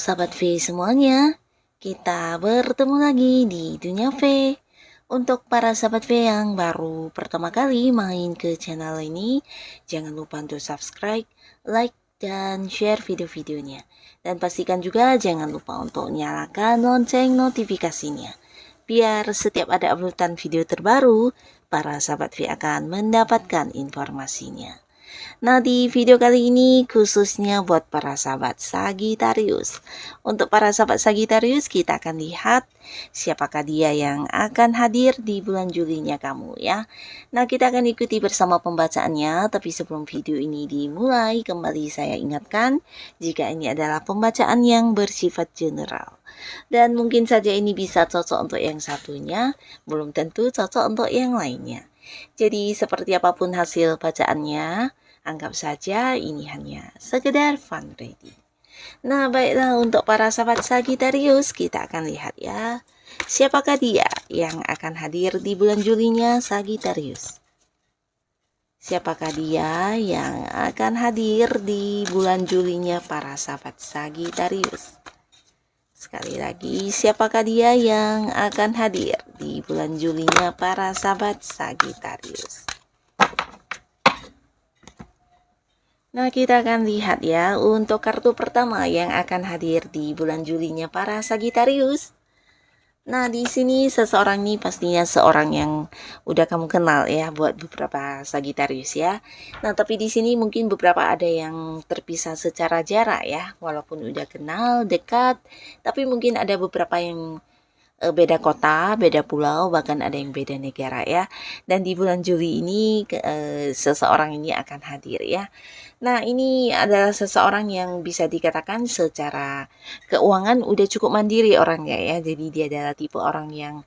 Sahabat V semuanya, kita bertemu lagi di Dunia V. Untuk para sahabat V yang baru pertama kali main ke channel ini, jangan lupa untuk subscribe, like, dan share video-videonya. Dan pastikan juga jangan lupa untuk nyalakan lonceng notifikasinya. Biar setiap ada uploadan video terbaru, para sahabat V akan mendapatkan informasinya. Nah, di video kali ini khususnya buat para sahabat Sagittarius. Untuk para sahabat Sagittarius, kita akan lihat siapakah dia yang akan hadir di bulan Julinya kamu ya. Nah, kita akan ikuti bersama pembacaannya, tapi sebelum video ini dimulai, kembali saya ingatkan jika ini adalah pembacaan yang bersifat general. Dan mungkin saja ini bisa cocok untuk yang satunya, belum tentu cocok untuk yang lainnya. Jadi seperti apapun hasil bacaannya, anggap saja ini hanya sekedar fun reading. Nah, baiklah untuk para sahabat Sagittarius, kita akan lihat ya. Siapakah dia yang akan hadir di bulan Julinya Sagittarius? Siapakah dia yang akan hadir di bulan Julinya para sahabat Sagittarius? Sekali lagi, siapakah dia yang akan hadir di bulan Julinya para sahabat Sagittarius? Nah, kita akan lihat ya untuk kartu pertama yang akan hadir di bulan Julinya para Sagittarius. Nah, di sini seseorang ini pastinya seorang yang udah kamu kenal ya buat beberapa Sagittarius ya. Nah, tapi di sini mungkin beberapa ada yang terpisah secara jarak ya, walaupun udah kenal, dekat, tapi mungkin ada beberapa yang beda kota, beda pulau, bahkan ada yang beda negara ya. Dan di bulan Juli ini seseorang ini akan hadir ya. Nah, ini adalah seseorang yang bisa dikatakan secara keuangan udah cukup mandiri orangnya ya. Jadi dia adalah tipe orang yang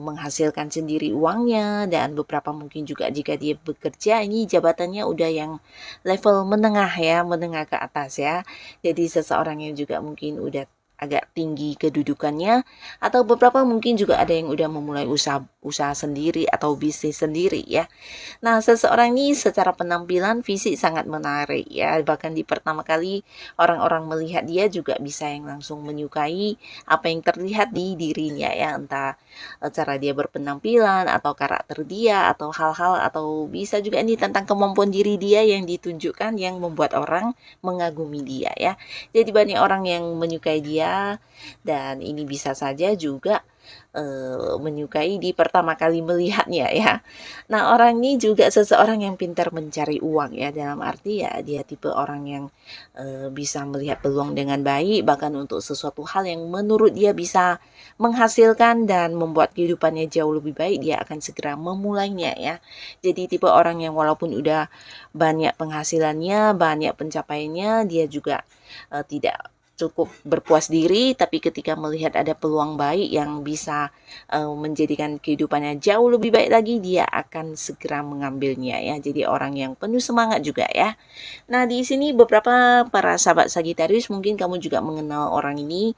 menghasilkan sendiri uangnya, dan beberapa mungkin juga jika dia bekerja ini jabatannya udah yang level menengah ya, menengah ke atas ya. Jadi seseorang yang juga mungkin udah agak tinggi kedudukannya, atau beberapa mungkin juga ada yang udah memulai usaha sendiri atau bisnis sendiri ya. Nah, seseorang ini secara penampilan fisik sangat menarik ya. Bahkan di pertama kali orang-orang melihat dia juga bisa yang langsung menyukai apa yang terlihat di dirinya ya. Entah cara dia berpenampilan atau karakter dia atau hal-hal, atau bisa juga ini tentang kemampuan diri dia yang ditunjukkan yang membuat orang mengagumi dia ya. Jadi banyak orang yang menyukai dia, dan ini bisa saja juga menyukai di pertama kali melihatnya ya. Nah, orang ini juga seseorang yang pintar mencari uang ya, dalam arti ya dia tipe orang yang bisa melihat peluang dengan baik, bahkan untuk sesuatu hal yang menurut dia bisa menghasilkan dan membuat kehidupannya jauh lebih baik, dia akan segera memulainya ya. Jadi tipe orang yang walaupun udah banyak penghasilannya, banyak pencapaiannya, dia juga tidak cukup berpuas diri, tapi ketika melihat ada peluang baik yang bisa menjadikan kehidupannya jauh lebih baik lagi, dia akan segera mengambilnya ya. Jadi orang yang penuh semangat juga ya. Nah, di sini beberapa para sahabat Sagittarius mungkin kamu juga mengenal orang ini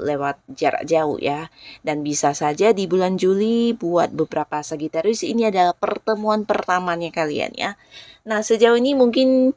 lewat jarak jauh ya. Dan bisa saja di bulan Juli buat beberapa Sagittarius ini adalah pertemuan pertamanya kalian ya. Nah, sejauh ini mungkin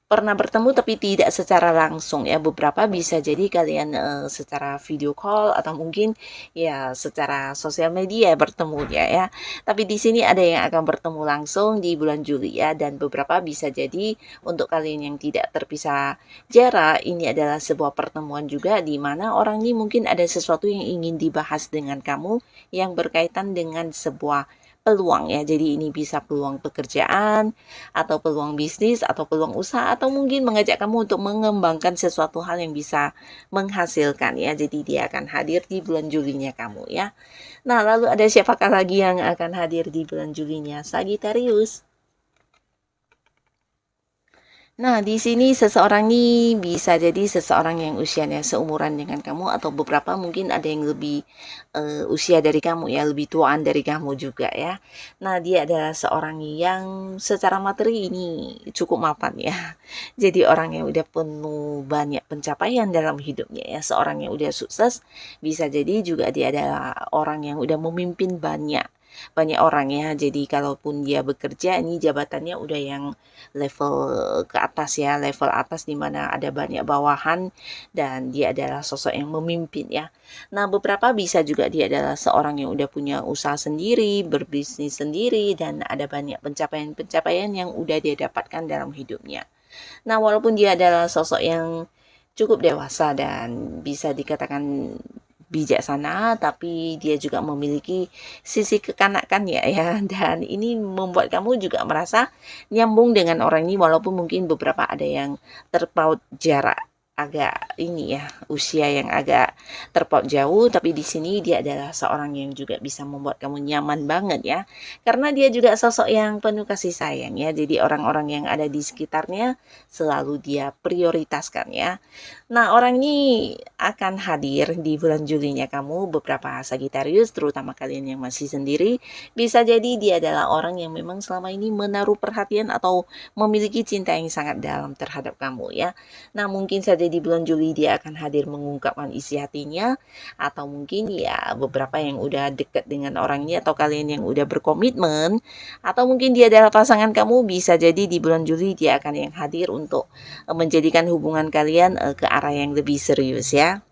pernah bertemu tapi tidak secara langsung ya. Beberapa bisa jadi kalian secara video call, atau mungkin ya secara sosial media bertemunya ya. Tapi di sini ada yang akan bertemu langsung di bulan Juli ya, dan beberapa bisa jadi untuk kalian yang tidak terpisah jarak, ini adalah sebuah pertemuan juga di mana orang ini mungkin ada sesuatu yang ingin dibahas dengan kamu yang berkaitan dengan sebuah peluang ya. Jadi ini bisa peluang pekerjaan, atau peluang bisnis, atau peluang usaha, atau mungkin mengajak kamu untuk mengembangkan sesuatu hal yang bisa menghasilkan ya. Jadi dia akan hadir di bulan Julinya kamu ya. Nah, lalu ada siapakah lagi yang akan hadir di bulan Julinya Sagittarius? Nah, di sini seseorang ini bisa jadi seseorang yang usianya seumuran dengan kamu, atau beberapa mungkin ada yang lebih usia dari kamu ya, lebih tuaan dari kamu juga ya. Nah, dia adalah seorang yang secara materi ini cukup mapan ya. Jadi orang yang udah penuh banyak pencapaian dalam hidupnya ya, seorang yang udah sukses. Bisa jadi juga dia adalah orang yang udah memimpin banyak banyak orang ya. Jadi kalaupun dia bekerja ini jabatannya udah yang level ke atas ya, level atas di mana ada banyak bawahan dan dia adalah sosok yang memimpin ya. Nah, beberapa bisa juga dia adalah seorang yang udah punya usaha sendiri, berbisnis sendiri dan ada banyak pencapaian-pencapaian yang udah dia dapatkan dalam hidupnya. Nah, walaupun dia adalah sosok yang cukup dewasa dan bisa dikatakan bijaksana, tapi dia juga memiliki sisi kekanakan ya, dan ini membuat kamu juga merasa nyambung dengan orang ini walaupun mungkin beberapa ada yang terpaut jarak agak ini ya, usia yang agak terpaut jauh, tapi di sini dia adalah seorang yang juga bisa membuat kamu nyaman banget ya. Karena dia juga sosok yang penuh kasih sayang ya. Jadi orang-orang yang ada di sekitarnya selalu dia prioritaskan ya. Nah, orang ini akan hadir di bulan Julinya kamu, beberapa Sagitarius, terutama kalian yang masih sendiri. Bisa jadi dia adalah orang yang memang selama ini menaruh perhatian atau memiliki cinta yang sangat dalam terhadap kamu ya. Nah, mungkin saja di bulan Juli dia akan hadir mengungkapkan isi hatinya, atau mungkin ya beberapa yang udah dekat dengan orang ini atau kalian yang udah berkomitmen, atau mungkin dia adalah pasangan kamu, bisa jadi di bulan Juli dia akan yang hadir untuk menjadikan hubungan kalian ke arah yang lebih serius ya.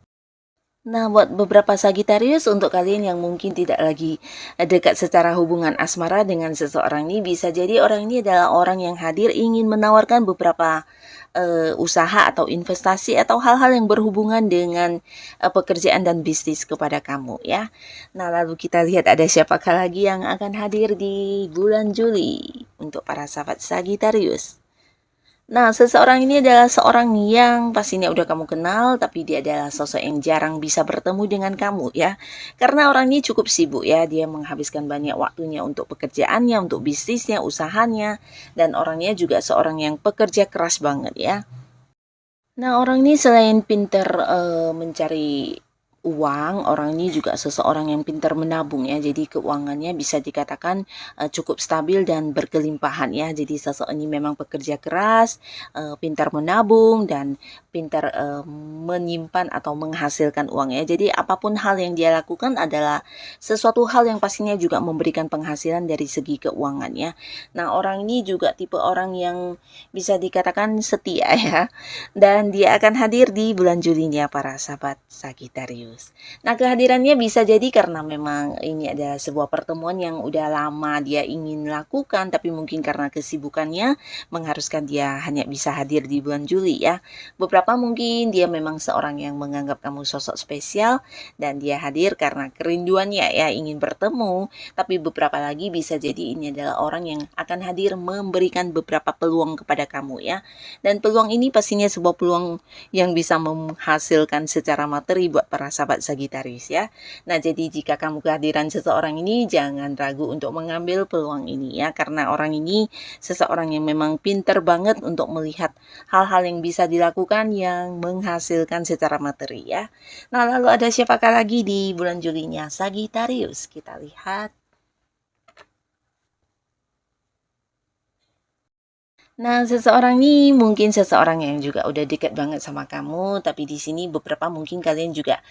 Nah, buat beberapa Sagitarius, untuk kalian yang mungkin tidak lagi dekat secara hubungan asmara dengan seseorang ini, bisa jadi orang ini adalah orang yang hadir ingin menawarkan beberapa usaha atau investasi atau hal-hal yang berhubungan dengan pekerjaan dan bisnis kepada kamu ya. Nah, lalu kita lihat ada siapakah lagi yang akan hadir di bulan Juli untuk para sahabat Sagitarius. Nah, seseorang ini adalah seorang yang pastinya udah kamu kenal, tapi dia adalah sosok yang jarang bisa bertemu dengan kamu ya. Karena orang ini cukup sibuk ya, dia menghabiskan banyak waktunya untuk pekerjaannya, untuk bisnisnya, usahanya, dan orangnya juga seorang yang pekerja keras banget ya. Nah, orang ini selain pinter mencari uang, orang ini juga seseorang yang pintar menabung ya. Jadi keuangannya bisa dikatakan cukup stabil dan berkelimpahan ya. Jadi sosok ini memang pekerja keras, pintar menabung dan pintar menyimpan atau menghasilkan uang ya. Jadi apapun hal yang dia lakukan adalah sesuatu hal yang pastinya juga memberikan penghasilan dari segi keuangan ya. Nah, orang ini juga tipe orang yang bisa dikatakan setia ya. Dan dia akan hadir di bulan Julinya para sahabat Sagittarius. Nah, kehadirannya bisa jadi karena memang ini adalah sebuah pertemuan yang udah lama dia ingin lakukan, tapi mungkin karena kesibukannya mengharuskan dia hanya bisa hadir di bulan Juli ya. Beberapa mungkin dia memang seorang yang menganggap kamu sosok spesial dan dia hadir karena kerinduannya ya ingin bertemu, tapi beberapa lagi bisa jadi ini adalah orang yang akan hadir memberikan beberapa peluang kepada kamu ya. Dan peluang ini pastinya sebuah peluang yang bisa menghasilkan secara materi buat para sahabat Sagitarius ya. Nah, jadi jika kamu kehadiran seseorang ini, jangan ragu untuk mengambil peluang ini ya, karena orang ini seseorang yang memang pinter banget untuk melihat hal-hal yang bisa dilakukan yang menghasilkan secara materi ya. Nah, lalu ada siapakah lagi di bulan Julinya Sagitarius? Kita lihat. Nah, seseorang ini mungkin seseorang yang juga udah dekat banget sama kamu, tapi di sini beberapa mungkin kalian juga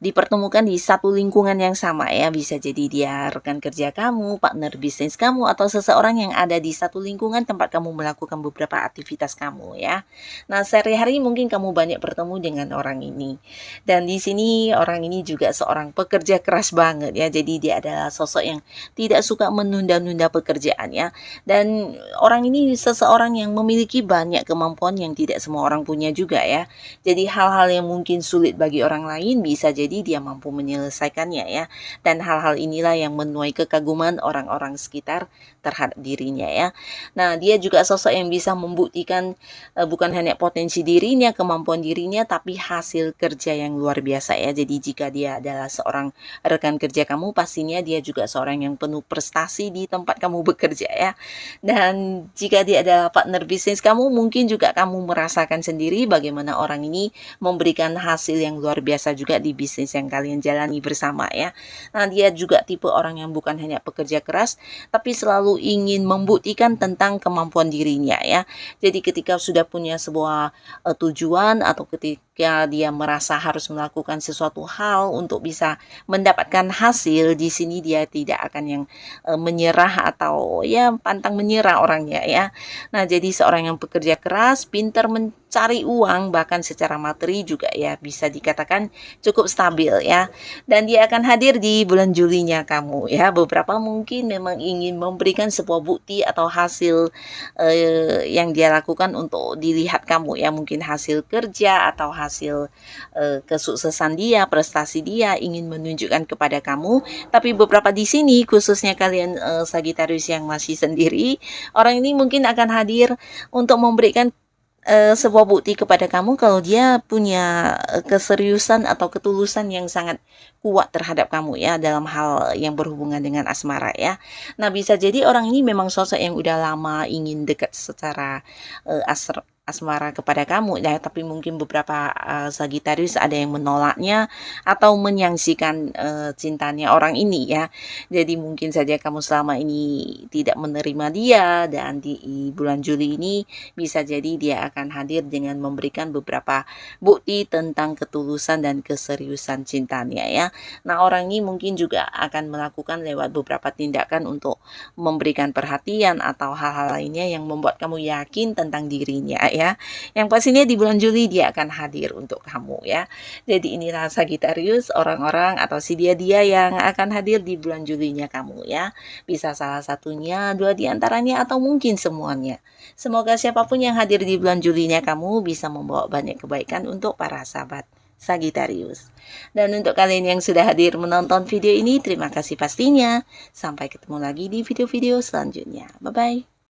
dipertemukan di satu lingkungan yang sama ya. Bisa jadi dia rekan kerja kamu, partner bisnis kamu, atau seseorang yang ada di satu lingkungan tempat kamu melakukan beberapa aktivitas kamu ya. Nah, sehari-hari mungkin kamu banyak bertemu dengan orang ini. Dan di sini orang ini juga seorang pekerja keras banget ya. Jadi dia adalah sosok yang tidak suka menunda-nunda pekerjaan ya. Dan orang ini seseorang yang memiliki banyak kemampuan yang tidak semua orang punya juga ya. Jadi hal-hal yang mungkin sulit bagi orang lain bisa jadi dia mampu menyelesaikannya ya. Dan hal-hal inilah yang menuai kekaguman orang-orang sekitar terhadap dirinya ya. Nah, dia juga sosok yang bisa membuktikan bukan hanya potensi dirinya, kemampuan dirinya, tapi hasil kerja yang luar biasa ya. Jadi jika dia adalah seorang rekan kerja kamu, pastinya dia juga seorang yang penuh prestasi di tempat kamu bekerja ya. Dan jika dia adalah partner bisnis kamu, mungkin juga kamu merasakan sendiri bagaimana orang ini memberikan hasil yang luar biasa juga di bisnis yang kalian jalani bersama ya. Nah, dia juga tipe orang yang bukan hanya pekerja keras, tapi selalu ingin membuktikan tentang kemampuan dirinya ya. Jadi ketika sudah punya sebuah tujuan atau ketika dia merasa harus melakukan sesuatu hal untuk bisa mendapatkan hasil, di sini dia tidak akan yang menyerah atau ya pantang menyerah orangnya ya. Nah, jadi seorang yang bekerja keras, pintar mencari uang, bahkan secara materi juga ya bisa dikatakan cukup stabil ya. Dan dia akan hadir di bulan Julinya kamu ya. Beberapa mungkin memang ingin memberikan sebuah bukti atau hasil yang dia lakukan untuk dilihat kamu ya, mungkin hasil kerja atau hasil kesuksesan dia, prestasi dia ingin menunjukkan kepada kamu. Tapi beberapa di sini khususnya kalian Sagittarius yang masih sendiri, orang ini mungkin akan hadir untuk memberikan sebuah bukti kepada kamu kalau dia punya keseriusan atau ketulusan yang sangat kuat terhadap kamu ya dalam hal yang berhubungan dengan asmara ya. Nah, bisa jadi orang ini memang sosok yang udah lama ingin dekat secara asmara kepada kamu ya, tapi mungkin beberapa Sagittarius ada yang menolaknya atau menyangsikan cintanya orang ini ya. Jadi mungkin saja kamu selama ini tidak menerima dia, dan di bulan Juli ini bisa jadi dia akan hadir dengan memberikan beberapa bukti tentang ketulusan dan keseriusan cintanya ya. Nah, orang ini mungkin juga akan melakukan lewat beberapa tindakan untuk memberikan perhatian atau hal-hal lainnya yang membuat kamu yakin tentang dirinya ya. Yang pastinya di bulan Juli dia akan hadir untuk kamu ya. Jadi inilah Sagittarius, orang-orang atau si dia yang akan hadir di bulan Julinya kamu ya. Bisa salah satunya, dua di antaranya, atau mungkin semuanya. Semoga siapapun yang hadir di bulan Julinya kamu bisa membawa banyak kebaikan untuk para sahabat Sagittarius. Dan untuk kalian yang sudah hadir menonton video ini, terima kasih pastinya. Sampai ketemu lagi di video-video selanjutnya. Bye-bye.